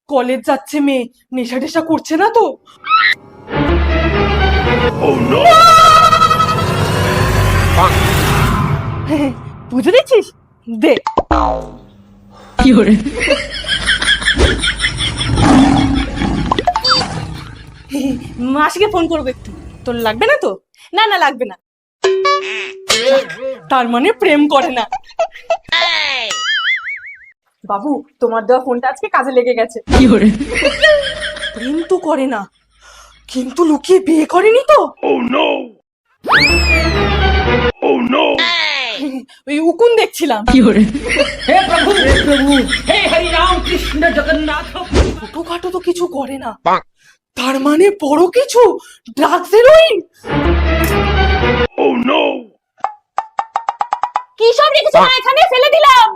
College যাচ্ছে মেয়ে, নেশা টেশা করছে না তো? বুঝে দিচ্ছিস? দে। মাসিকে ফোন করবো একটু। তোর লাগবে না তো? না না লাগবে না। তার মানে প্রেম করে না। বাবু, তোমার দেওয়া ফোনটা আজকে কাজে লেগে গেছে। প্রেম তো করে না, কিন্তু লুকিয়ে বিয়ে করেনি তো? ওই উকুন দেখছিলাম। हे प्रभु हे हरि राम कृष्ण जगन्नाथ। ছোটখাটো তো কিছু করে না, তার মানে বড় কিছু, ড্রাগস হেরোইন। কি সব রেখেছো এখানে? ফেলে দিলাম।